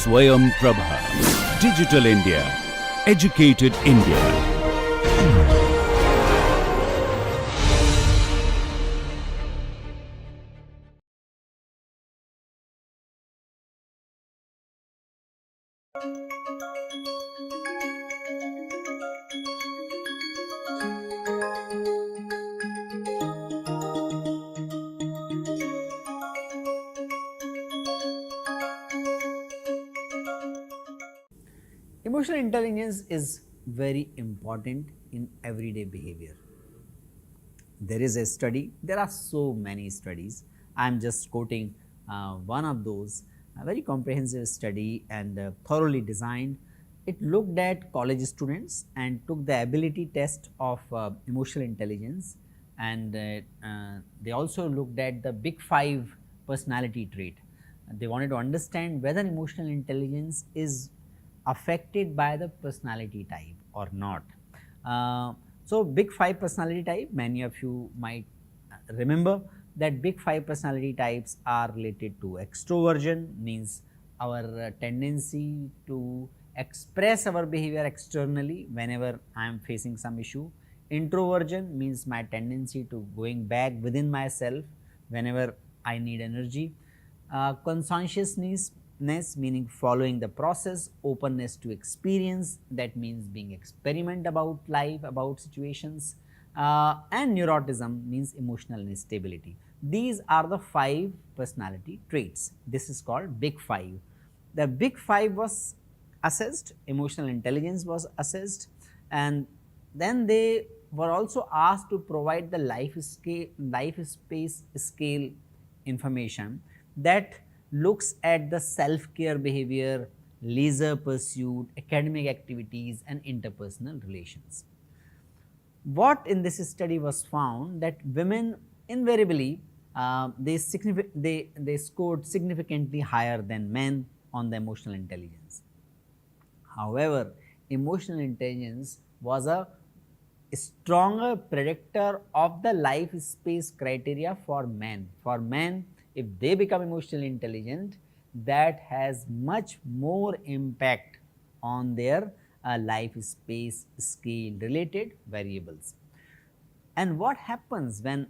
Swayam Prabha. Digital India. Educated India. Emotional intelligence is very important in everyday behavior. There is a study, there are so many studies. I am just quoting one of those, a very comprehensive study and thoroughly designed. It looked at college students and took the ability test of emotional intelligence, and they also looked at the big 5 personality trait. They wanted to understand whether emotional intelligence is affected by the personality type or not. So, big 5 personality type, many of you might remember that big 5 personality types are related to extroversion, means our tendency to express our behavior externally whenever I am facing some issue. Introversion means my tendency to going back within myself whenever I need energy. Conscientiousness meaning following the process, openness to experience, that means being experiment about life, about situations, and neuroticism means emotional instability. These are the 5 personality traits. This is called big 5. The big 5 was assessed, emotional intelligence was assessed, and then they were also asked to provide the life space scale information that looks at the self-care behavior, leisure pursuit, academic activities and interpersonal relations. What in this study was found that women invariably they scored significantly higher than men on the emotional intelligence. However, emotional intelligence was a stronger predictor of the life space criteria for men. For men, if they become emotionally intelligent, that has much more impact on their life space scale related variables. And what happens when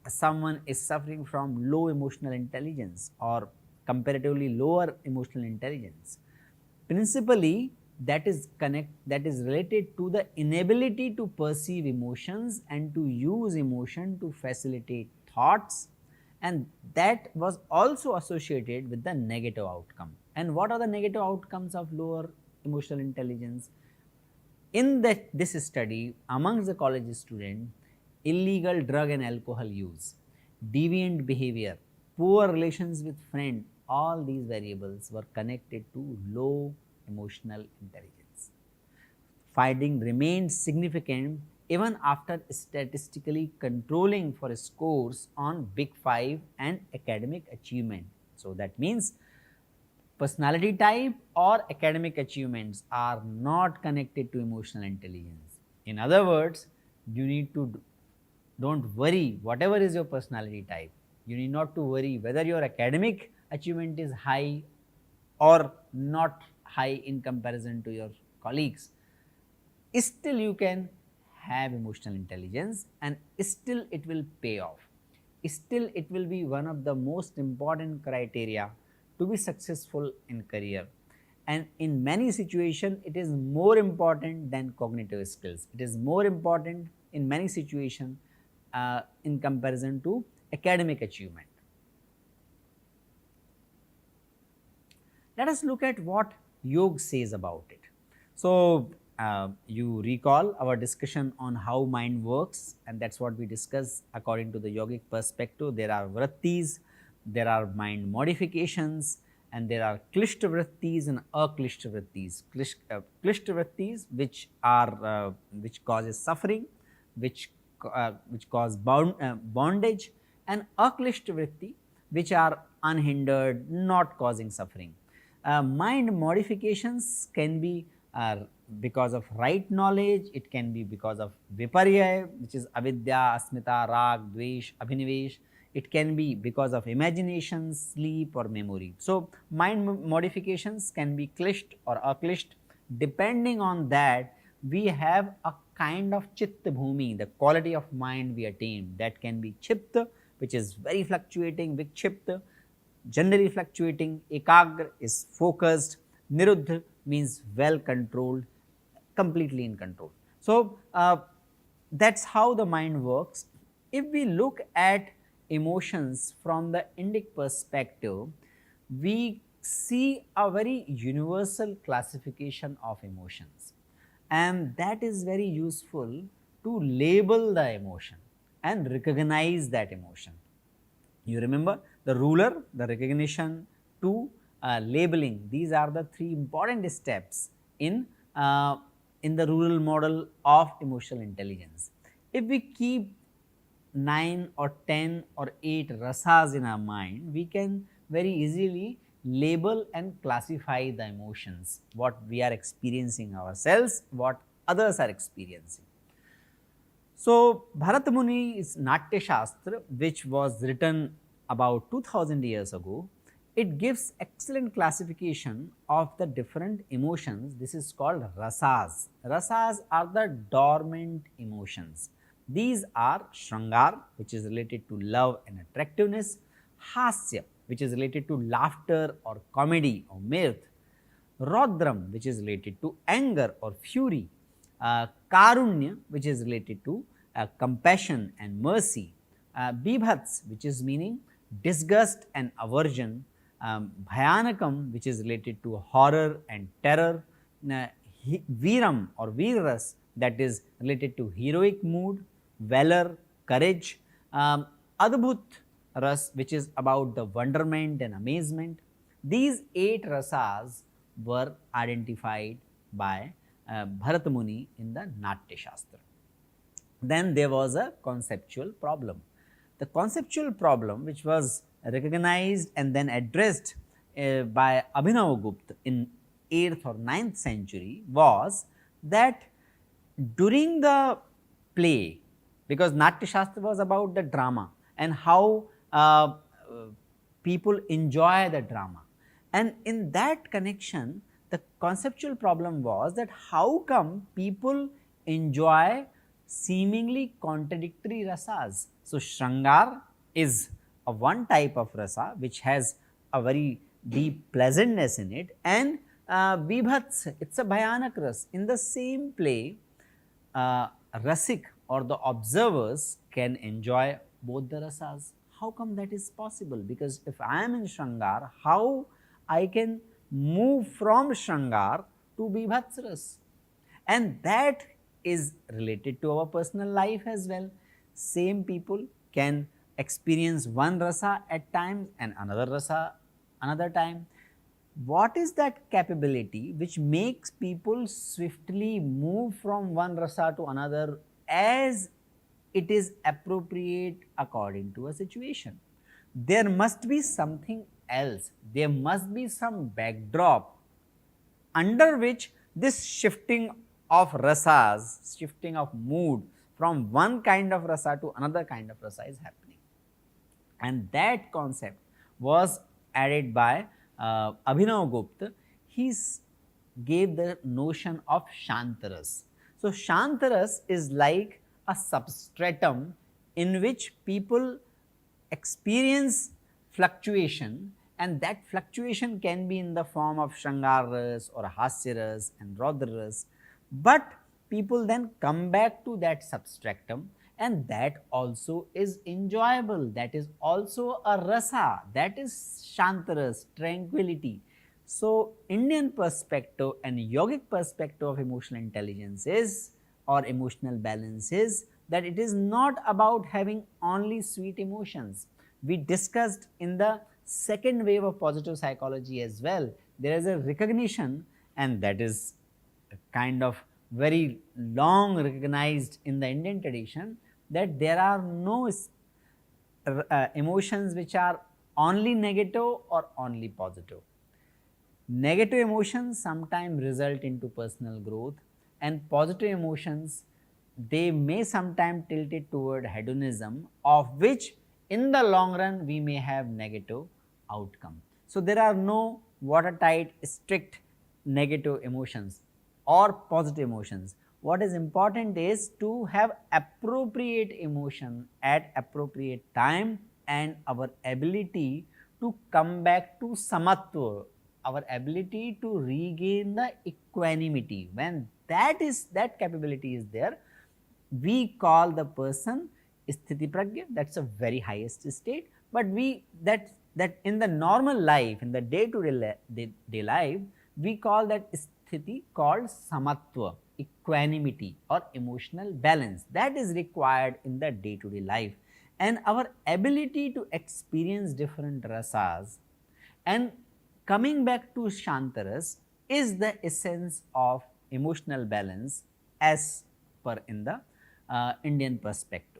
someone is suffering from low emotional intelligence or comparatively lower emotional intelligence? Principally, that is related to the inability to perceive emotions and to use emotion to facilitate thoughts, and that was also associated with the negative outcome. And what are the negative outcomes of lower emotional intelligence? In this study, amongst the college students, illegal drug and alcohol use, deviant behavior, poor relations with friends, all these variables were connected to low emotional intelligence. Finding remained significant even after statistically controlling for scores on big 5 and academic achievement. So, that means personality type or academic achievements are not connected to emotional intelligence. In other words, you need to don't worry whatever is your personality type. You need not to worry whether your academic achievement is high or not high in comparison to your colleagues. Still you can have emotional intelligence and still it will pay off. Still it will be one of the most important criteria to be successful in career, and in many situations it is more important than cognitive skills. It is more important in many situations in comparison to academic achievement. Let us look at what yoga says about it. So, you recall our discussion on how mind works, and that is what we discuss according to the yogic perspective. There are vrittis, there are mind modifications, and there are klishta vrittis and aklishta vrittis. Klishta vrittis which are which causes suffering, which cause bondage, and aklishta vritti which are unhindered, not causing suffering. Mind modifications can be because of right knowledge, it can be because of viparya, which is avidya, asmita, rag, dvesh, abhinivesh. it can be because of imagination, sleep or memory. So, mind modifications can be clished or aclished. Depending on that, we have a kind of chitta bhumi, the quality of mind we attain, that can be chitta, which is very fluctuating, vikshipta, generally fluctuating, ekagra is focused, niruddha means well controlled, completely in control. So, that is how the mind works. If we look at emotions from the Indic perspective, we see a very universal classification of emotions, and that is very useful to label the emotion and recognize that emotion. You remember the ruler, the recognition, to labeling. These are the three important steps uh, in the rural model of emotional intelligence. If we keep 9 or 10 or 8 rasas in our mind, we can very easily label and classify the emotions, what we are experiencing ourselves, what others are experiencing. So, Bharat Muni's Natya Shastra, which was written about 2000 years ago, it gives excellent classification of the different emotions. This is called rasas. Rasas are the dormant emotions. These are Shrangar, which is related to love and attractiveness, Hasya, which is related to laughter or comedy or mirth, Rodram, which is related to anger or fury, Karunya, which is related to compassion and mercy, Bibhats, which is meaning disgust and aversion, Bhayanakam, which is related to horror and terror, Viram or Virras, that is related to heroic mood, valor, courage, Adbhut ras, which is about the wonderment and amazement. These 8 rasas were identified by Bharat Muni in the Natya Shastra. Then there was a conceptual problem. The conceptual problem, which was recognized and then addressed by Abhinavagupta in 8th or 9th century, was that during the play, because Natya Shastra was about the drama and how people enjoy the drama, and in that connection the conceptual problem was that how come people enjoy seemingly contradictory rasas. So, Shrangar is a one type of rasa which has a very deep pleasantness in it, and Bibhats, it is a bhayanak ras. In the same play, rasik or the observers can enjoy both the rasas. How come that is possible? Because if I am in Shrangar, how I can move from Shrangar to Bibhatsras? And that is related to our personal life as well. Same people can experience one rasa at times and another rasa another time. What is that capability which makes people swiftly move from one rasa to another as it is appropriate according to a situation? There must be something else, there must be some backdrop under which this shifting of rasas, shifting of mood from one kind of rasa to another kind of rasa is happening. And that concept was added by Abhinavagupta. He gave the notion of Shantaras. So, Shantaras is like a substratum in which people experience fluctuation, and that fluctuation can be in the form of Shrangaras or Hasyaras and Rodraras, but people then come back to that substratum, and that also is enjoyable, that is also a rasa, that is Shantaras, tranquility. So, Indian perspective and yogic perspective of emotional intelligence is, or emotional balance is, that it is not about having only sweet emotions. We discussed in the second wave of positive psychology as well, there is a recognition, and that is kind of very long recognized in the Indian tradition, that there are no emotions which are only negative or only positive. Negative emotions sometimes result into personal growth, and positive emotions, they may sometimes tilt it toward hedonism, of which in the long run we may have negative outcome. So there are no watertight, strict negative emotions or positive emotions. What is important is to have appropriate emotion at appropriate time, and our ability to come back to samatva, our ability to regain the equanimity. When that capability is there, we call the person sthiti prajna. That's a very highest state. But we that in the normal life, in the day to day life, we call that sthiti called samatva, equanimity or emotional balance. That is required in the day to day life, and our ability to experience different rasas and coming back to Shantaras is the essence of emotional balance as per in the Indian perspective.